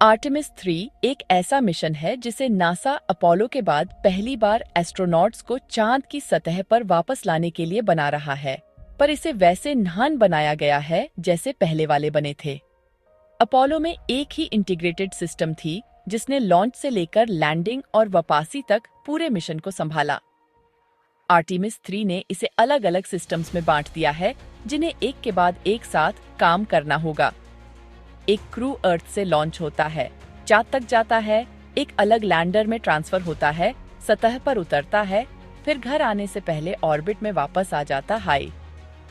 Artemis 3 एक ऐसा mission है जिसे नासा अपोलो के बाद पहली बार एस्ट्रोनॉट्स को चांद की सतह पर वापस लाने के लिए बना रहा है, पर इसे वैसे नान बनाया गया है जैसे पहले वाले बने थे। अपोलो में एक ही इंटीग्रेटेड सिस्टम थी जिसने लॉन्च से लेकर लैंडिंग और वापसी तक पूरे मिशन को संभाला। आर्टेमिस 3 ने इसे अलग अलग सिस्टम्स में बांट दिया है जिन्हें एक के बाद एक साथ काम करना होगा। एक क्रू अर्थ से लॉन्च होता है, चांद तक जाता है, एक अलग लैंडर में ट्रांसफर होता है, सतह पर उतरता है, फिर घर आने से पहले ऑर्बिट में वापस आ जाता है।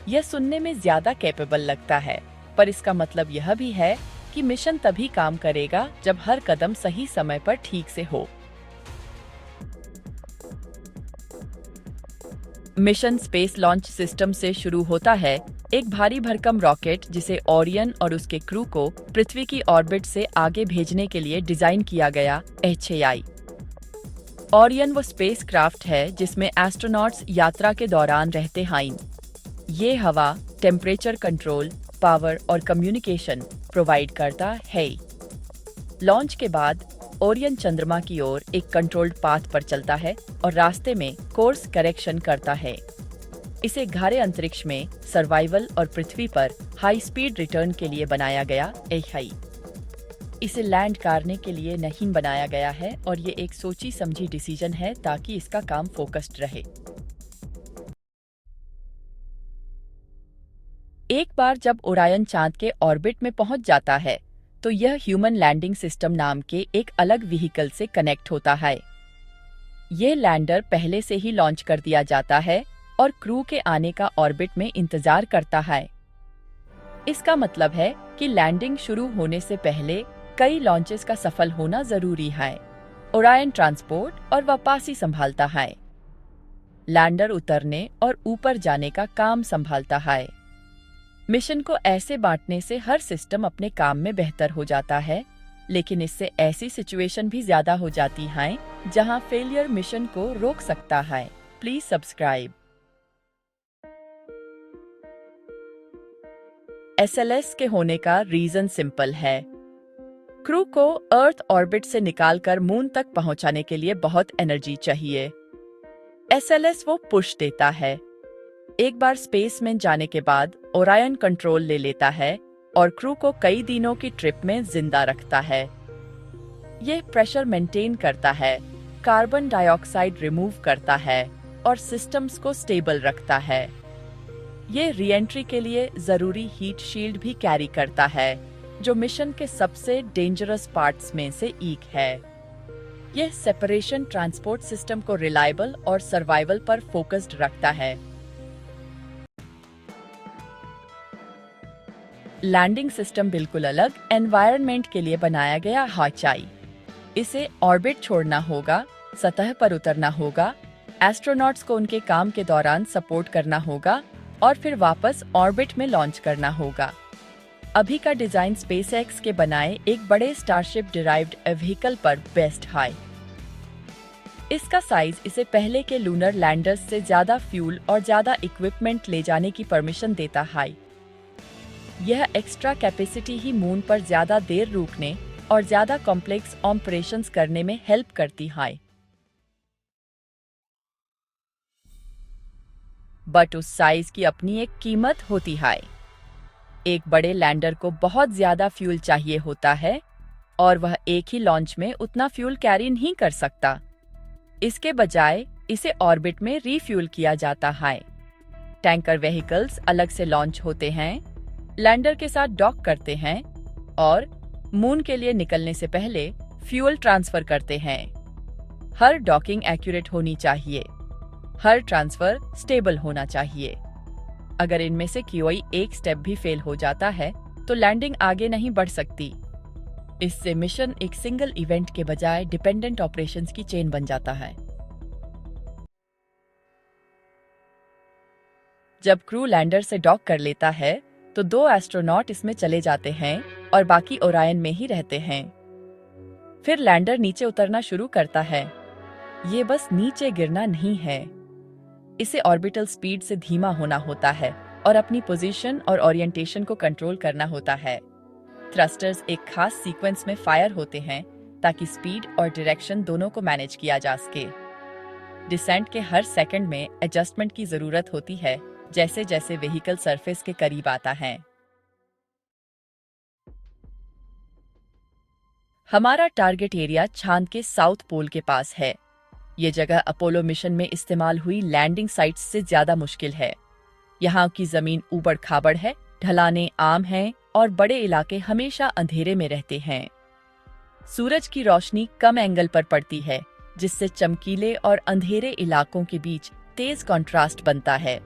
यह सुनने में ज्यादा कैपेबल लगता है, पर इसका मतलब यह भी है कि मिशन तभी काम करेगा जब हर कदम सही समय पर ठीक से हो। मिशन स्पेस लॉन्च सिस्टम से शुरू होता है, एक भारी भरकम रॉकेट जिसे ओरियन और उसके क्रू को पृथ्वी की ऑर्बिट से आगे भेजने के लिए डिजाइन किया गया HAI। ओरियन वो स्पेसक्राफ्ट है जिसमें एस्ट्रोनॉट्स यात्रा के दौरान रहते हैं। ये हवा, टेम्परेचर कंट्रोल, पावर और कम्युनिकेशन प्रोवाइड करता है। लॉन्च के बाद ओरियन चंद्रमा की ओर एक कंट्रोल्ड पाथ पर चलता है और रास्ते में कोर्स करेक्शन करता है। इसे घारे अंतरिक्ष में सर्वाइवल और पृथ्वी पर हाई स्पीड रिटर्न के लिए बनाया गया है। इसे लैंड करने के लिए नहीं बनाया गया है और ये एक सोची समझी डिसीजन है ताकि इसका काम फोकस्ड रहे। एक बार जब ओरायन चांद के ऑर्बिट में पहुंच जाता है तो यह ह्यूमन लैंडिंग सिस्टम नाम के एक अलग व्हीकल से कनेक्ट होता है। यह लैंडर पहले से ही लॉन्च कर दिया जाता है और क्रू के आने का ऑर्बिट में इंतजार करता है। इसका मतलब है कि लैंडिंग शुरू होने से पहले कई लॉन्चेस का सफल होना जरूरी है। ओरायन ट्रांसपोर्ट और वापसी संभालता है, लैंडर उतरने और ऊपर जाने का काम संभालता है। मिशन को ऐसे बांटने से हर सिस्टम अपने काम में बेहतर हो जाता है, लेकिन इससे ऐसी सिचुएशन भी ज्यादा हो जाती हैं जहां फेलियर मिशन को रोक सकता है। Please subscribe. SLS के होने का रीजन सिंपल है। क्रू को अर्थ ऑर्बिट से निकालकर मून तक पहुंचाने के लिए बहुत एनर्जी चाहिए। SLS वो पुश देता है। एक बार स्पेस में जाने के बाद ओरायन कंट्रोल ले लेता है और क्रू को कई दिनों की ट्रिप में जिंदा रखता है। यह प्रेशर मेंटेन करता है, कार्बन डाइऑक्साइड रिमूव करता है और सिस्टम्स को स्टेबल रखता है। यह रीएंट्री के लिए जरूरी हीट शील्ड भी कैरी करता है, जो मिशन के सबसे डेंजरस पार्ट्स में से एक है। यह सेपरेशन ट्रांसपोर्ट सिस्टम को रिलायबल और सर्वाइवल पर फोकस्ड रखता है। लैंडिंग सिस्टम बिल्कुल अलग एनवायरनमेंट के लिए बनाया गया HAI। इसे ऑर्बिट छोड़ना होगा, सतह पर उतरना होगा, एस्ट्रोनॉट्स को उनके काम के दौरान सपोर्ट करना होगा और फिर वापस ऑर्बिट में लॉन्च करना होगा। अभी का डिजाइन स्पेसएक्स के बनाए एक बड़े स्टारशिप डिराइव्ड व्हीकल पर बेस्ड है। इसका साइज इसे पहले के लूनर लैंडर्स से ज्यादा फ्यूल और ज्यादा इक्विपमेंट ले जाने की परमिशन देता है। यह एक्स्ट्रा कैपेसिटी ही मून पर ज्यादा देर रुकने और ज्यादा कॉम्प्लेक्स ऑपरेशंस करने में हेल्प करती है। बट उस साइज की अपनी एक कीमत होती है। एक बड़े लैंडर को बहुत ज्यादा फ्यूल चाहिए होता है और वह एक ही लॉन्च में उतना फ्यूल कैरी नहीं कर सकता। इसके बजाय इसे ऑर्बिट में रीफ्यूल किया जाता है। टैंकर व्हीकल्स अलग से लॉन्च होते हैं, लैंडर के साथ डॉक करते हैं और मून के लिए निकलने से पहले फ्यूल ट्रांसफर करते हैं। हर डॉकिंग एक्यूरेट होनी चाहिए, हर ट्रांसफर स्टेबल होना चाहिए। अगर इनमें से कोई एक स्टेप भी फेल हो जाता है तो लैंडिंग आगे नहीं बढ़ सकती। इससे मिशन एक सिंगल इवेंट के बजाय डिपेंडेंट ऑपरेशंस की चेन बन जाता है। जब क्रू लैंडर से डॉक कर लेता है तो 2 एस्ट्रोनॉट इसमें चले जाते हैं और बाकी ओरायन में ही रहते हैं। फिर लैंडर नीचे उतरना शुरू करता है। ये बस नीचे गिरना नहीं है, इसे ऑर्बिटल स्पीड से धीमा होना होता है और अपनी पोजीशन और ओरिएंटेशन को कंट्रोल करना होता है। थ्रस्टर्स एक खास सीक्वेंस में फायर होते हैं ताकि स्पीड और डायरेक्शन दोनों को मैनेज किया जा सके। डिसेंट के हर सेकंड में एडजस्टमेंट की जरूरत होती है जैसे जैसे व्हीकल सरफेस के करीब आता है। हमारा टारगेट एरिया चांद के साउथ पोल के पास है। ये जगह अपोलो मिशन में इस्तेमाल हुई लैंडिंग साइट्स से ज्यादा मुश्किल है। यहाँ की जमीन ऊबड़ खाबड़ है, ढलानें आम हैं और बड़े इलाके हमेशा अंधेरे में रहते हैं। सूरज की रोशनी कम एंगल पर पड़ती है, जिससे चमकीले और अंधेरे इलाकों के बीच तेज कंट्रास्ट बनता है।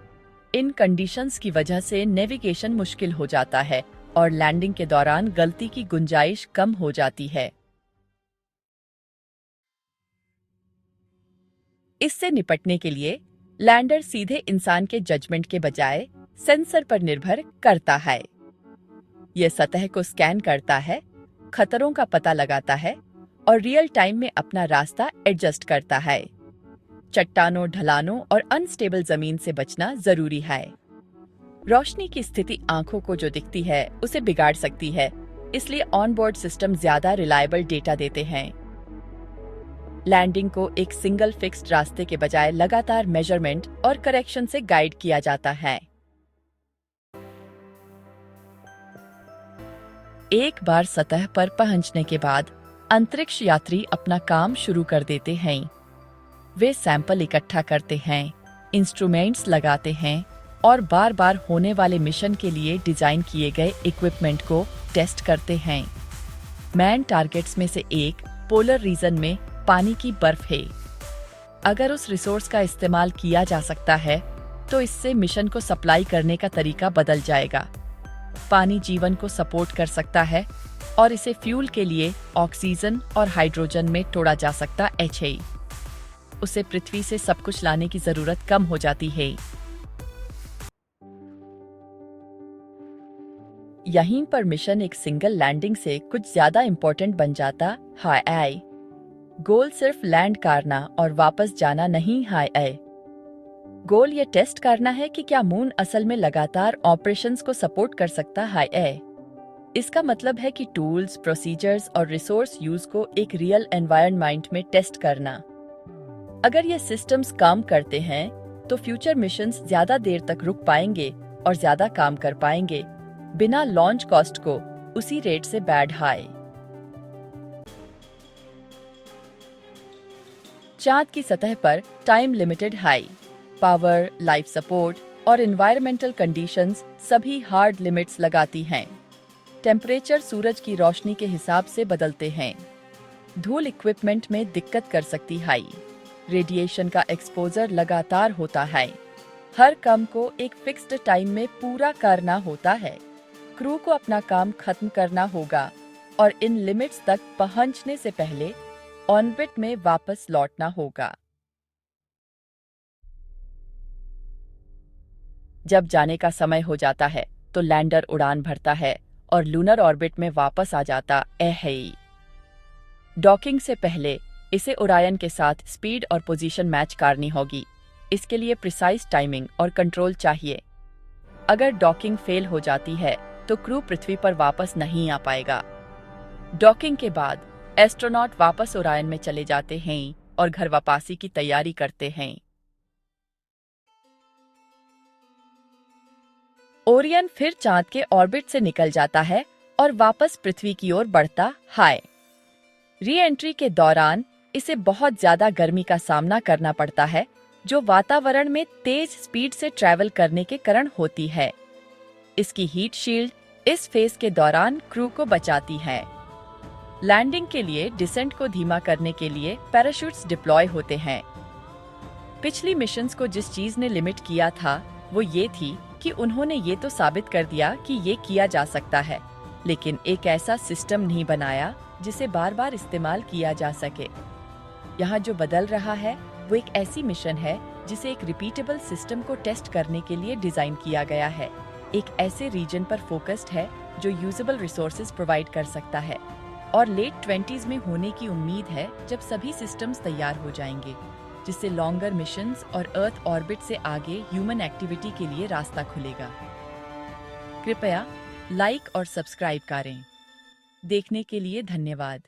इन कंडीशंस की वजह से नेविगेशन मुश्किल हो जाता है और लैंडिंग के दौरान गलती की गुंजाइश कम हो जाती है। इससे निपटने के लिए लैंडर सीधे इंसान के जजमेंट के बजाय सेंसर पर निर्भर करता है। यह सतह को स्कैन करता है, खतरों का पता लगाता है और रियल टाइम में अपना रास्ता एडजस्ट करता है। चट्टानों, ढलानों और अनस्टेबल जमीन से बचना जरूरी है। रोशनी की स्थिति आंखों को जो दिखती है उसे बिगाड़ सकती है, इसलिए ऑनबोर्ड सिस्टम ज्यादा रिलायबल डेटा देते हैं। लैंडिंग को एक सिंगल फिक्स्ड रास्ते के बजाय लगातार मेजरमेंट और करेक्शन से गाइड किया जाता है। एक बार सतह पर पहुंचने के बाद अंतरिक्ष यात्री अपना काम शुरू कर देते हैं। वे सैंपल इकट्ठा करते हैं, इंस्ट्रूमेंट्स लगाते हैं और बार बार होने वाले मिशन के लिए डिजाइन किए गए इक्विपमेंट को टेस्ट करते हैं। मैन टारगेट्स में से एक पोलर रीजन में पानी की बर्फ है। अगर उस रिसोर्स का इस्तेमाल किया जा सकता है तो इससे मिशन को सप्लाई करने का तरीका बदल जाएगा। पानी जीवन को सपोर्ट कर सकता है और इसे फ्यूल के लिए ऑक्सीजन और हाइड्रोजन में तोड़ा जा सकता है। उसे पृथ्वी से सब कुछ लाने की जरूरत कम हो जाती है। यहीं पर मिशन एक सिंगल लैंडिंग से कुछ ज्यादा इम्पोर्टेंट बन जाता है। गोल सिर्फ लैंड करना और वापस जाना नहीं है। गोल ये टेस्ट करना है कि क्या मून असल में लगातार ऑपरेशंस को सपोर्ट कर सकता है। इसका मतलब है कि टूल्स, प्रोसीजर्स और रिसोर्स यूज को एक रियल एनवायरनमेंट में टेस्ट करना। अगर ये सिस्टम्स काम करते हैं तो फ्यूचर मिशंस ज्यादा देर तक रुक पाएंगे और ज्यादा काम कर पाएंगे, बिना लॉन्च कॉस्ट को उसी रेट से बैड हाई। चांद की सतह पर time limited high, power, life support और एनवायरमेंटल कंडीशंस सभी हार्ड लिमिट्स लगाती हैं। टेम्परेचर सूरज की रोशनी के हिसाब से बदलते हैं। धूल इक्विपमेंट में दिक्कत कर सकती है। रेडिएशन का एक्सपोजर लगातार होता है। हर काम को एक फिक्स्ड टाइम में पूरा करना होता है। क्रू को अपना काम खत्म करना होगा और इन लिमिट्स तक पहुंचने से पहले ऑर्बिट में वापस लौटना होगा। जब जाने का समय हो जाता है तो लैंडर उड़ान भरता है और लूनर ऑर्बिट में वापस आ जाता है। डॉकिंग से पहले इसे ओरायन के साथ स्पीड और पोजीशन मैच करनी होगी। इसके लिए प्रिसाइज टाइमिंग और कंट्रोल चाहिए। अगर डॉकिंग फेल हो जाती है तो क्रू पृथ्वी पर वापस नहीं आ पाएगा। डॉकिंग के बाद एस्ट्रोनॉट वापस ओरायन में चले जाते हैं और घर वापसी की तैयारी करते हैं। ओरियन फिर चांद के ऑर्बिट से निकल जाता है और वापस पृथ्वी की ओर बढ़ता है। री एंट्री के दौरान इसे बहुत ज्यादा गर्मी का सामना करना पड़ता है, जो वातावरण में तेज स्पीड से ट्रैवल करने के कारण होती है। इसकी हीट शील्ड इस फेज के दौरान क्रू को बचाती है। लैंडिंग के लिए डिसेंट को धीमा करने के लिए पैराशूट्स डिप्लॉय होते हैं। पिछली मिशंस को जिस चीज ने लिमिट किया था वो ये थी कि उन्होंने ये तो साबित कर दिया कि ये किया जा सकता है, लेकिन एक ऐसा सिस्टम नहीं बनाया जिसे बार बार इस्तेमाल किया जा सके। यहाँ जो बदल रहा है वो एक ऐसी मिशन है जिसे एक रिपीटेबल सिस्टम को टेस्ट करने के लिए डिजाइन किया गया है। एक ऐसे रीजन पर फोकस्ड है जो यूजेबल रिसोर्सेज प्रोवाइड कर सकता है और लेट 20s में होने की उम्मीद है जब सभी सिस्टम्स तैयार हो जाएंगे, जिससे लॉन्गर मिशंस और अर्थ ऑर्बिट से आगे ह्यूमन एक्टिविटी के लिए रास्ता खुलेगा। कृपया लाइक और सब्सक्राइब करें। देखने के लिए धन्यवाद।